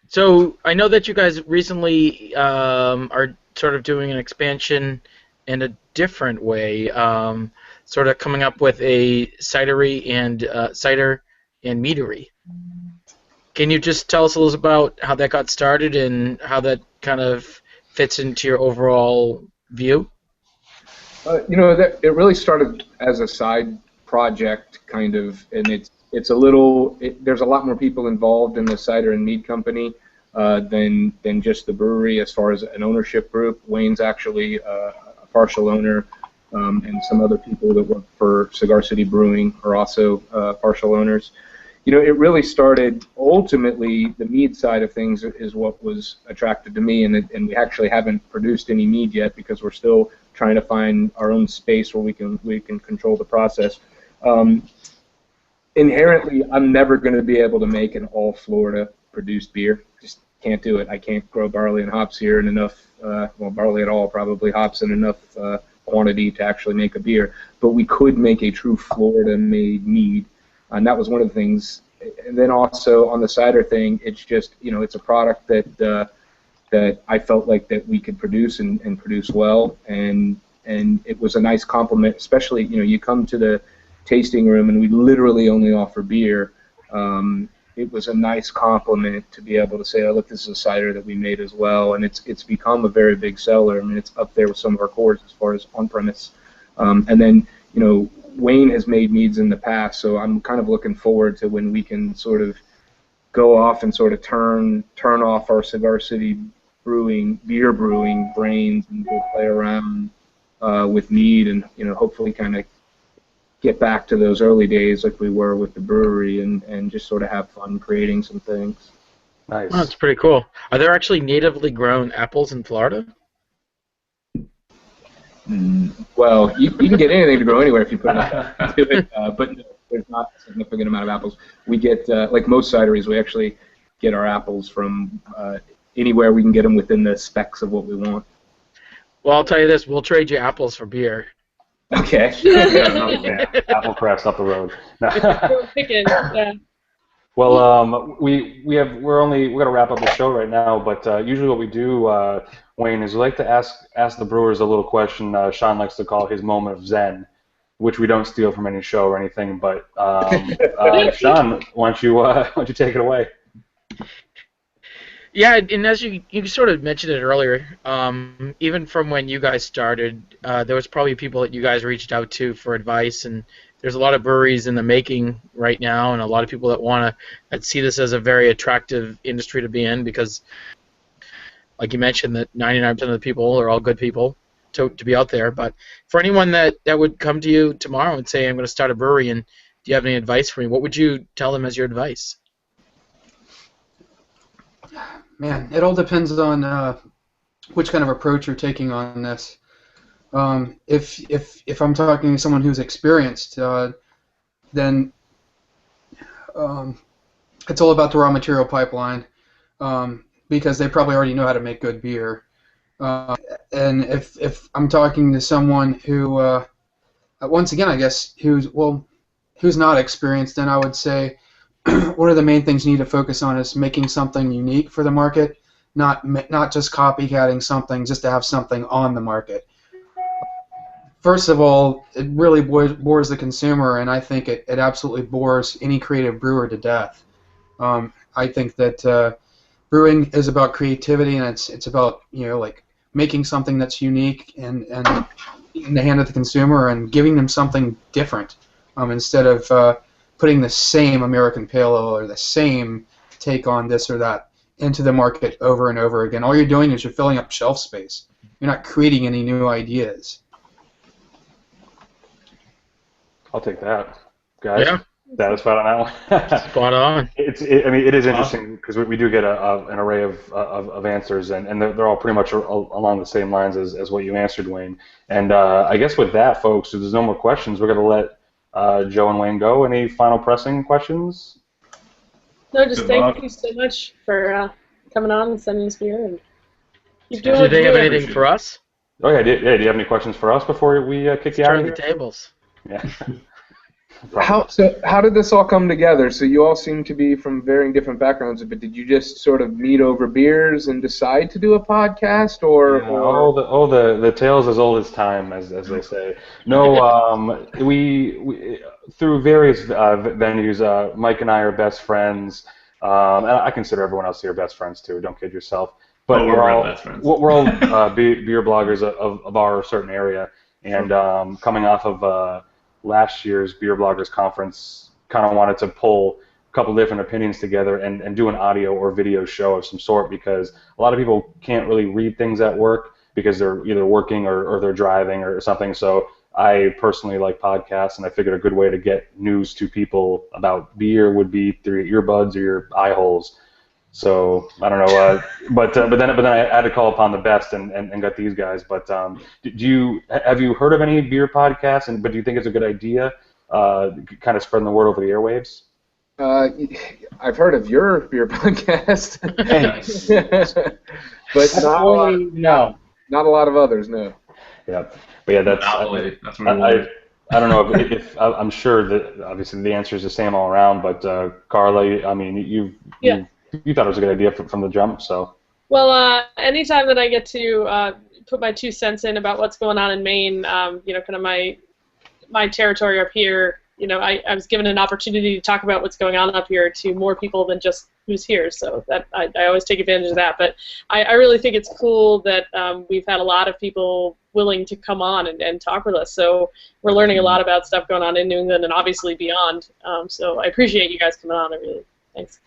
So I know that you guys recently are sort of doing an expansion in a different way, sort of coming up with a cidery and cider and meadery. Can you just tell us a little about how that got started and how that kind of fits into your overall view?
That it really started as a side project, kind of, and it's a little. There's a lot more people involved in the cider and mead company than just the brewery as far as an ownership group. Wayne's actually a partial owner, and some other people that work for Cigar City Brewing are also partial owners. It really started, ultimately, the mead side of things is what was attractive to me, and we actually haven't produced any mead yet because we're still trying to find our own space where we can control the process. Inherently, I'm never going to be able to make an all Florida produced beer. Just can't do it. I can't grow barley and hops here in enough, barley at all, probably hops in enough quantity to actually make a beer. But we could make a true Florida-made mead. And that was one of the things. And then also on the cider thing, it's just, it's a product that I felt like that we could produce and produce well. And it was a nice compliment, especially, you come to the tasting room and we literally only offer beer. It was a nice compliment to be able to say, oh, look, this is a cider that we made as well. And it's become a very big seller. I mean, it's up there with some of our cores as far as on-premise. And then, Wayne has made meads in the past, so I'm kind of looking forward to when we can sort of go off and sort of turn off our Cigar City beer brewing brains and go play around with mead and hopefully kind of get back to those early days like we were with the brewery and just sort of have fun creating some things.
Nice.
Oh, that's pretty cool. Are there actually natively grown apples in Florida?
Well, you can get anything to grow anywhere if you put it to it, but no, there's not a significant amount of apples. We get, like most cideries, we actually get our apples from anywhere we can get them within the specs of what we want.
Well, I'll tell you this, we'll trade you apples for beer.
Okay.
Yeah, apple crafts up the road.
Yeah.
Well, we're gonna wrap up the show right now, but usually what we do, Wayne, is we like to ask the brewers a little question. Sean likes to call his moment of zen, which we don't steal from any show or anything. But Sean, why don't you take it away?
Yeah, and as you sort of mentioned it earlier, even from when you guys started, there was probably people that you guys reached out to for advice, and there's a lot of breweries in the making right now, and a lot of people that see this as a very attractive industry to be in because, like you mentioned, that 99% of the people are all good people to be out there. But for anyone that would come to you tomorrow and say, I'm going to start a brewery, and do you have any advice for me, what would you tell them as your advice?
Man, it all depends on which kind of approach you're taking on this. If I'm talking to someone who's experienced, then it's all about the raw material pipeline, because they probably already know how to make good beer. And if I'm talking to someone who, once again, I guess who's not experienced, then I would say one of the main things you need to focus on is making something unique for the market, not just copycatting something just to have something on the market. First of all, it really bores the consumer, and I think it absolutely bores any creative brewer to death. I think that brewing is about creativity, and it's about like making something that's unique and in the hand of the consumer and giving them something different, instead of putting the same American Pale Ale or the same take on this or that into the market over and over again. All you're doing is you're filling up shelf space. You're not creating any new ideas.
I'll take that, guys.
Yeah.
Satisfied on that one?
Spot on.
I mean, it is interesting because we do get an array of answers, and they're all pretty much along the same lines as what you answered, Wayne. And I guess with that, folks, if there's no more questions, we're going to let Joe and Wayne go. Any final pressing questions?
No, just thank you so much for coming on and sending us beer. And keep doing
Do
what
they
you're
have
doing.
anything for us?
Oh yeah, do you have any questions for us before we kick you out
Turn
of
the
here?
tables.
Yeah.
How did this all come together? So you all seem to be from varying different backgrounds, but did you just sort of meet over beers and decide to do a podcast, or?
Yeah, the tales as old as time, as they say. No, we through various venues. Mike and I are best friends, and I consider everyone else here best friends too. Don't kid yourself. But
we're
all
best friends.
we're all beer bloggers of our certain area, and coming off of last year's Beer Bloggers Conference, kind of wanted to pull a couple different opinions together and do an audio or video show of some sort, because a lot of people can't really read things at work because they're either working or they're driving or something. So I personally like podcasts, and I figured a good way to get news to people about beer would be through your earbuds or your eye holes. So I don't know, but then I had to call upon the best and got these guys. But have you heard of any beer podcasts? But do you think it's a good idea, kind of spreading the word over the airwaves?
I've heard of your beer podcast, but not a lot of others. No.
Yeah, but yeah, that's
what
I don't know if I'm sure that obviously the answer is the same all around. But Carla, I mean, you thought it was a good idea from the jump, so.
Well, anytime that I get to put my 2 cents in about what's going on in Maine, kind of my territory up here, I was given an opportunity to talk about what's going on up here to more people than just who's here, so that I always take advantage of that. But I really think it's cool that we've had a lot of people willing to come on and talk with us, so we're learning a lot about stuff going on in New England and obviously beyond. So I appreciate you guys coming on. Thanks.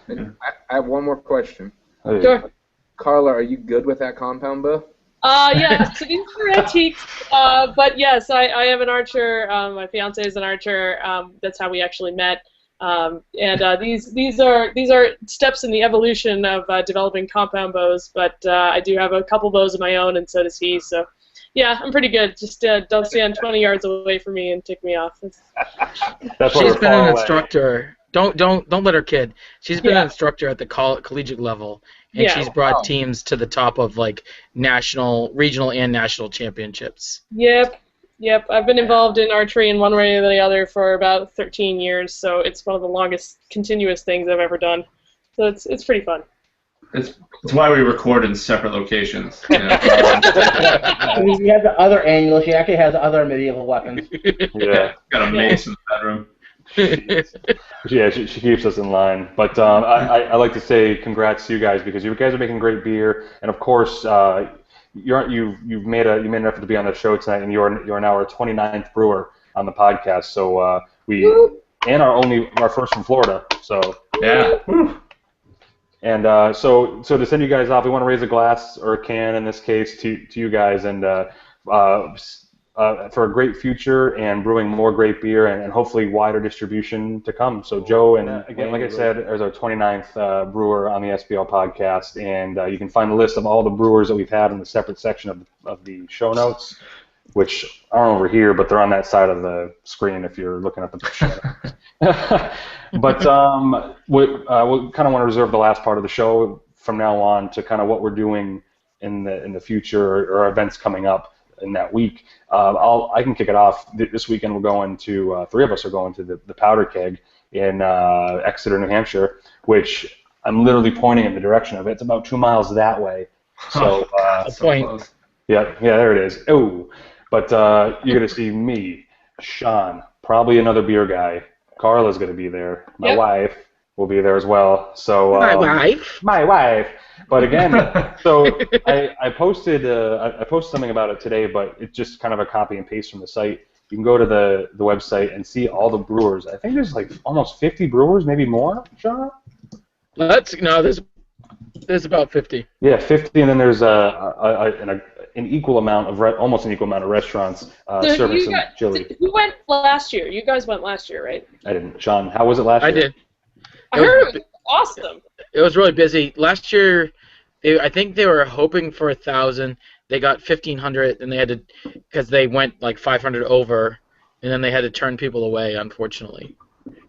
I have one more question.
Sure.
Carla, are you good with that compound bow?
Yeah, so these are antiques, but yes, I am an archer. My fiance is an archer. That's how we actually met. And these are steps in the evolution of developing compound bows. But I do have a couple bows of my own, and so does he. So yeah, I'm pretty good. Just don't stand 20 yards away from me and tick me off.
She's been an instructor. Don't let her kid. She's been an instructor at the collegiate level, and she's brought teams to the top of like national, regional, and national championships.
Yep. I've been involved in archery in one way or the other for about 13 years, so it's one of the longest continuous things I've ever done. So it's pretty fun.
It's why we record in separate locations.
He has the other annual. She actually has other medieval weapons.
Yeah.
Got a mace in the bedroom.
Yeah, she keeps us in line. But I like to say congrats to you guys, because you guys are making great beer, and of course you've made an effort to be on the show tonight, and you're now our 29th brewer on the podcast. So and our first from Florida. So
yeah.
And so to send you guys off, we want to raise a glass or a can in this case to you guys, and for a great future and brewing more great beer and hopefully wider distribution to come. So Joe, and again, like I said, is our 29th brewer on the SBL podcast, and you can find a list of all the brewers that we've had in the separate section of the show notes. which aren't over here, but they're on that side of the screen if you're looking at the show. But we kind of want to reserve the last part of the show from now on to kind of what we're doing in the future or events coming up in that week. I can kick it off. This weekend we're going to, three of us are going to the Powder Keg in Exeter, New Hampshire, which I'm literally pointing in the direction of it. It's about 2 miles that way. So,
point.
Yeah, there it is. Oh, but you're going to see me, Sean, probably another beer guy. Carla's going to be there. My wife will be there as well. So
My wife.
My wife. But again, so I posted something about it today, but it's just kind of a copy and paste from the site. You can go to the website and see all the brewers. I think there's like almost 50 brewers, maybe more, Sean?
There's about 50.
Yeah, 50, and then there's an equal amount of almost an equal amount of restaurants serving some chili.
Who went last year? You guys went last year, right?
I didn't. Sean, how was it last year?
I did.
I heard it was awesome.
It was really busy. Last year, I think they were hoping for 1,000. They got 1,500, and they had to, because they went like 500 over, and then they had to turn people away, unfortunately.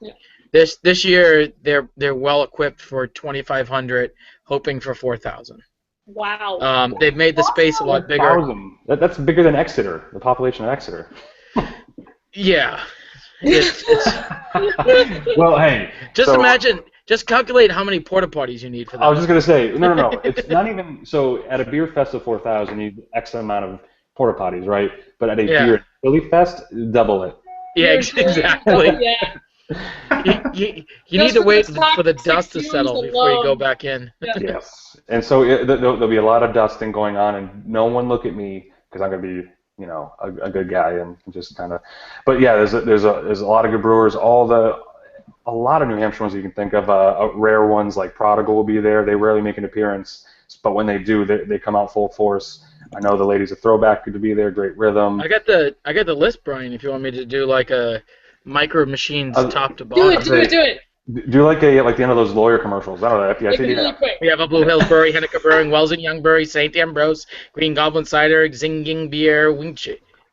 Yeah.
This year, they're well equipped for 2,500, hoping for 4,000.
Wow.
They've made the space a lot bigger.
1,000. That's bigger than Exeter, the population of Exeter.
Yeah.
Well, hey.
Imagine, just calculate how many porta potties you need for that.
I was just going to say, no. It's not even, so at a beer fest of 4,000, you need X amount of porta potties, right? But at a beer Philly fest, double it.
Yeah, exactly.
Yeah.
You need to wait for the dust to settle before you go back in.
Yeah.
Yes. And so there'll be a lot of dusting going on, and no one look at me because I'm going to be, a good guy and just kind of. But yeah, there's a lot of good brewers. A lot of New Hampshire ones you can think of. Rare ones like Prodigal will be there. They rarely make an appearance, but when they do, they come out full force. I know the ladies of Throwback could be there. Great Rhythm.
I got the list, Brian. If you want me to do like a Micro Machines top to bottom.
Do it.
Do like the end of those lawyer commercials. I don't know.
Really quick.
We have a Blue Hills Brewery, Henniker Brewing, Wells and Young Brewery, St. Ambrose, Green Goblin Cider, Zinging Beer,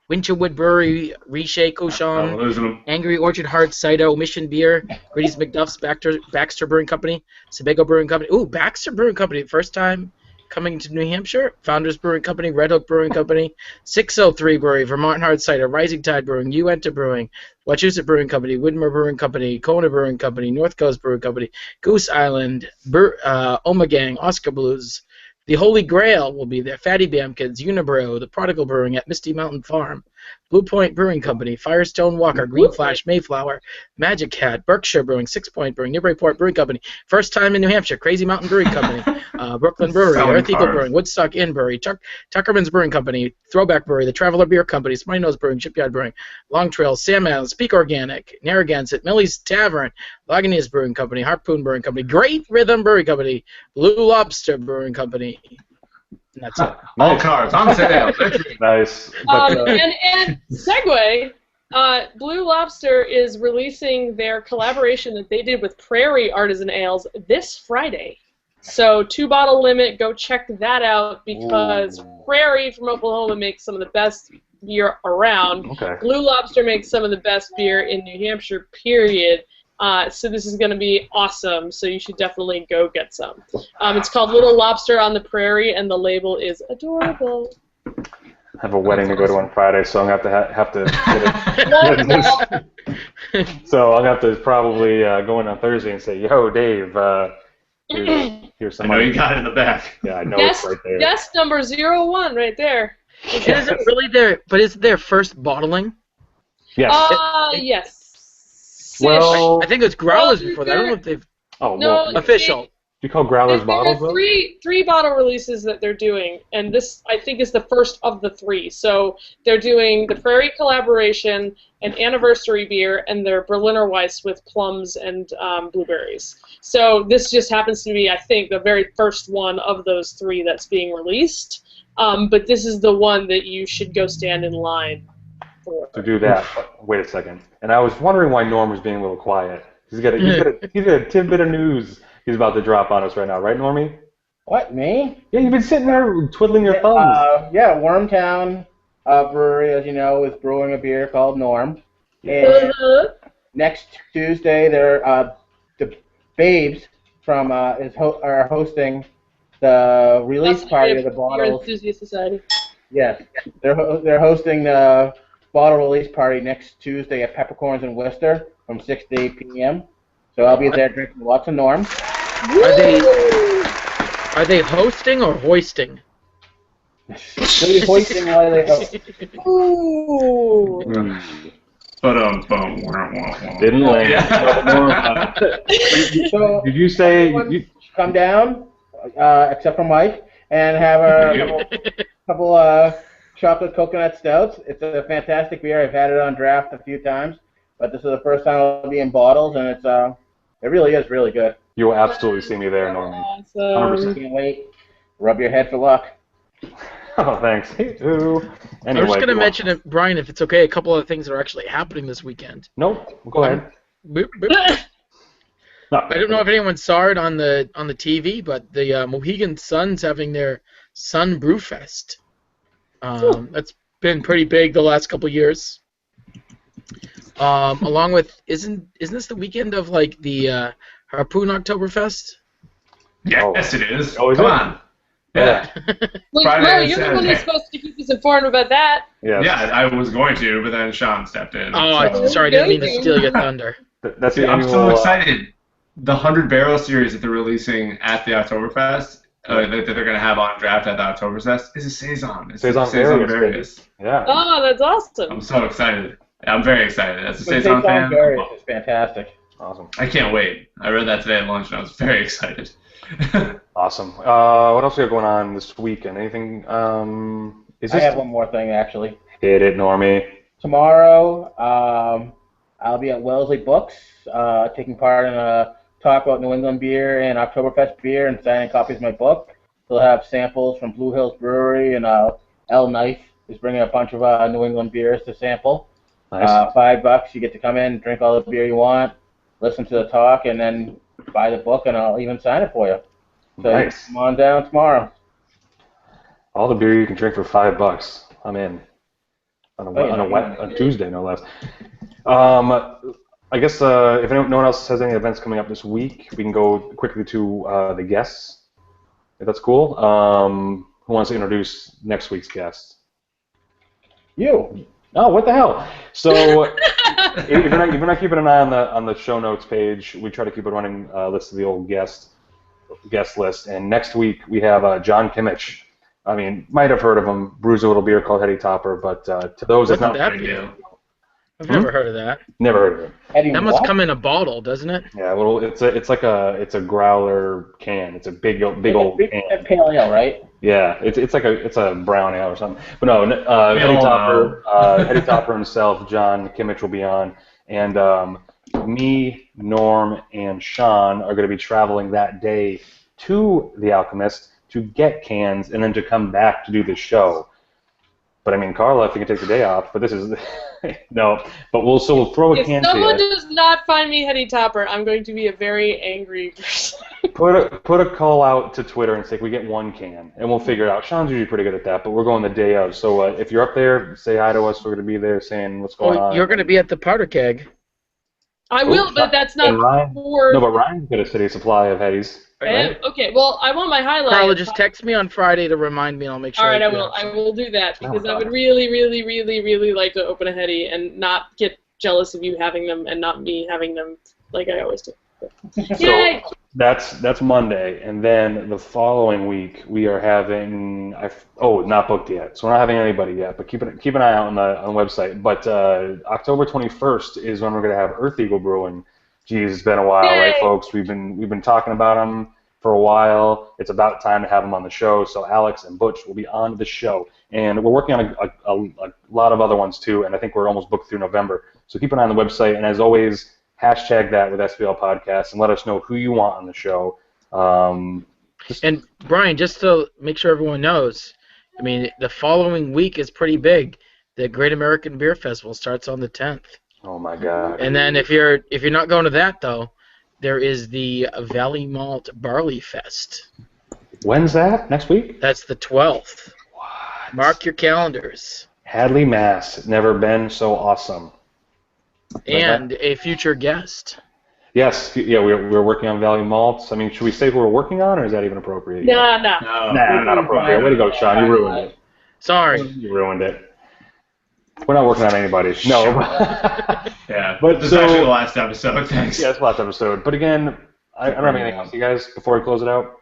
Winterwood Brewery, Riche Cochon, Angry Orchard Heart Cider, Mission Beer, Grady's McDuff's, Baxter Brewing Company, Sebago Brewing Company. Ooh, Baxter Brewing Company, first time coming to New Hampshire. Founders Brewing Company, Red Hook Brewing Company, 603 Brewery, Vermont Hard Cider, Rising Tide Brewing, Uenta Brewing, Wachusett Brewing Company, Widmer Brewing Company, Kona Brewing Company, North Coast Brewing Company, Goose Island, Omegang, Oscar Blues. The Holy Grail will be there. Fatty Bam Kids, Unibrew, The Prodigal Brewing at Misty Mountain Farm, Blue Point Brewing Company, Firestone Walker, Green Flash, Mayflower, Magic Hat, Berkshire Brewing, Six Point Brewing, Newburyport Brewing Company, first time in New Hampshire, Crazy Mountain Brewing Company, Brooklyn Brewery, Earth Eagle Brewing, Woodstock Inn Brewery, Tuckerman's Brewing Company, Throwback Brewery, The Traveler Beer Company, Smutty Nose Brewing, Shipyard Brewing, Long Trail, Sam Allen, Speak Organic, Narragansett, Millie's Tavern, Lagunitas Brewing Company, Harpoon Brewing Company, Great Rhythm Brewing Company, Blue Lobster Brewing Company. And that's it.
All cards on sale.
Nice.
And segue, Blue Lobster is releasing their collaboration that they did with Prairie Artisan Ales this Friday. So 2-bottle limit, go check that out because Prairie from Oklahoma makes some of the best beer around.
Okay.
Blue Lobster makes some of the best beer in New Hampshire, period. So this is going to be awesome, so you should definitely go get some. It's called Little Lobster on the Prairie, and the label is adorable.
I have a wedding to go to on Friday, so I'm going to have to get it. So I'll have to probably go in on Thursday and say, yo, Dave, here's some
I know
money.
you got it in the back.
Yeah, I know it's right there.
Guest number 01 right there.
Is it really their, but is it their first bottling?
Yes.
Yes.
Well,
I think it's growlers before that. I don't know if they've official.
Do you call growlers bottles?
There are three bottle releases that they're doing, and this I think is the first of the three. So they're doing the Prairie collaboration, an anniversary beer, and their Berliner Weiss with plums and blueberries. So this just happens to be, I think, the very first one of those three that's being released. But this is the one that you should go stand in line for.
To do that. Wait a second. And I was wondering why Norm was being a little quiet. He's got a tidbit of news he's about to drop on us right now, right, Normie?
What, me?
Yeah, you've been sitting there twiddling your thumbs.
Yeah, Wormtown brewery, as you know, is brewing a beer called Norm. And next Tuesday, the Babes from are hosting the release party of the
Beer
bottles.
Enthusiast Society.
Yes, they're hosting the bottle release party next Tuesday at Peppercorns in Worcester from 6 to 8 p.m. So I'll be there drinking lots of Norm.
Are they hosting or hoisting?
They'll be hoisting while they host.
Ooh.
Didn't land.
So
Did you say?
come down, except for Mike, and have a couple chocolate coconut stouts. It's a fantastic beer. I've had it on draft a few times, but this is the first time it'll be in bottles, and it really is really good.
You will absolutely see me there, Norman.
Awesome.
Can't wait. Rub your head for luck.
Oh, thanks. Anyway,
I'm just going to mention, it, Brian, if it's okay, a couple of things that are actually happening this weekend.
Nope. Go ahead.
Boop, boop.
No.
I don't know if anyone saw it on the TV, but the Mohegan Sun's having their Sun Brew Fest. That's been pretty big the last couple of years. Along with, isn't this the weekend of like the Harpoon Oktoberfest?
Yes, it is.
Oh, is
Come
it?
on. Yeah.
Wait,
Friday
Will,
and
you're the one
Saturday.
who's supposed to keep us informed about that.
Yes.
Yeah, I was going to, but then Sean stepped in.
Oh, sorry, I didn't mean to steal your thunder.
That's the
Dude, I'm
annual.
so excited. The 100 Barrel series that they're releasing at the Oktoberfest, that they're going to have on draft at the Oktoberfest, is a Saison. It's
Saison
a Saison
Various.
Various.
Yeah.
Oh, that's awesome.
I'm so excited. I'm very excited. As a
The
Saison fan,
Various is fantastic.
Awesome.
I can't wait. I read that today at lunch, and I was very excited.
Awesome. What else we got going on this weekend? Anything? Is
I
this?
have one more thing, actually.
Hit it, Normie.
Tomorrow, I'll be at Wellesley Books, taking part in a talk about New England beer and Oktoberfest beer and signing copies of my book. They'll have samples from Blue Hills Brewery, and L Knife is bringing a bunch of New England beers to sample.
Nice.
$5, you get to come in, drink all the beer you want, listen to the talk, and then buy the book, and I'll even sign it for you. So
Nice.
come on down tomorrow.
All the beer you can drink for $5. I'm in. On a Tuesday, no less. I guess if no one else has any events coming up this week, we can go quickly to the guests. If that's cool. Who wants to introduce next week's guest?
You.
Oh, what the hell? So, if you're not keeping an eye on the show notes page, we try to keep a running list of the old guest list. And next week we have John Kimmich. I mean, might have heard of him. Brews a little beer called Heady Topper, but to those
What's
that not,
that beer? I've never heard of that.
never heard of it.
Eddie,
That must
what?
come in a bottle, doesn't it?
Yeah, well, it's a growler can. It's a big old can.
It's pale ale, right?
Yeah, it's a brown ale or something. But no, Heady Topper himself, John Kimmich, will be on, and me, Norm, and Sean are going to be traveling that day to the Alchemist to get cans and then to come back to do the show. But I mean, Carla, if you can take the day off, but this is no. But we'll throw a
If
can
someone
to you.
does not find me Heady Topper, I'm going to be a very angry person.
Put a call out to Twitter and say we get one can, and we'll figure it out. Sean's usually pretty good at that, but we're going the day of. So if you're up there, say hi to us. We're going to be there saying what's going on.
You're going to be at the powder keg.
I will, but that's not
And Ryan,
for...
no, but Ryan's got a steady supply of Headies. Right?
Okay, well, I want my highlight.
Carla, just text me on Friday to remind me, and I'll make sure.
All right, I
do
will.
that.
I will do that because
Oh,
I would really, really, really, really like to open a Heady and not get jealous of you having them and not me having them like I always do. Yay!
So that's Monday, and then the following week we are having not booked yet, so we're not having anybody yet, but keep an eye out on the website. But October 21st is when we're going to have Earth Eagle Brewing. Geez, it's been a while,
Yay!
right, folks? We've been talking about them for a while. It's about time to have them on the show. So Alex and Butch will be on the show, and we're working on a lot of other ones too. And I think we're almost booked through November. So keep an eye on the website, and as always, hashtag that with SBL Podcast, and let us know who you want on the show.
And Brian, just to make sure everyone knows, I mean, the following week is pretty big. The Great American Beer Festival starts on the 10th.
Oh my God!
And then if you're not going to that though, there is the Valley Malt Barley Fest.
When's that? Next week?
That's the 12th.
What?
Mark your calendars.
Hadley, Mass. Never been so awesome.
And a future guest.
Yes, yeah, we're working on Valley Malts. I mean, should we say who we're working on, or is that even appropriate?
Nah.
No.
Nah, not appropriate. Way to go, Sean. You ruined it.
Sorry.
You ruined it. We're not working on anybody. No.
Yeah,
But
this is
so-
actually the last episode. Thanks.
Yeah, it's the last episode. But again, I don't have anything else, you guys, before we close it out.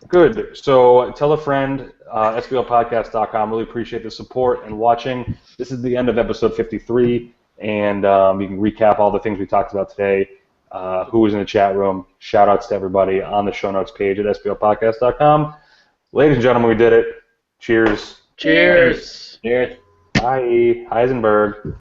Good. So tell a friend, sblpodcast.com. Really appreciate the support and watching. This is the end of episode 53, and you can recap all the things we talked about today. Who was in the chat room. Shout outs to everybody on the show notes page at sblpodcast.com. Ladies and gentlemen, we did it. Cheers.
Cheers.
Cheers.
Bye. Heisenberg.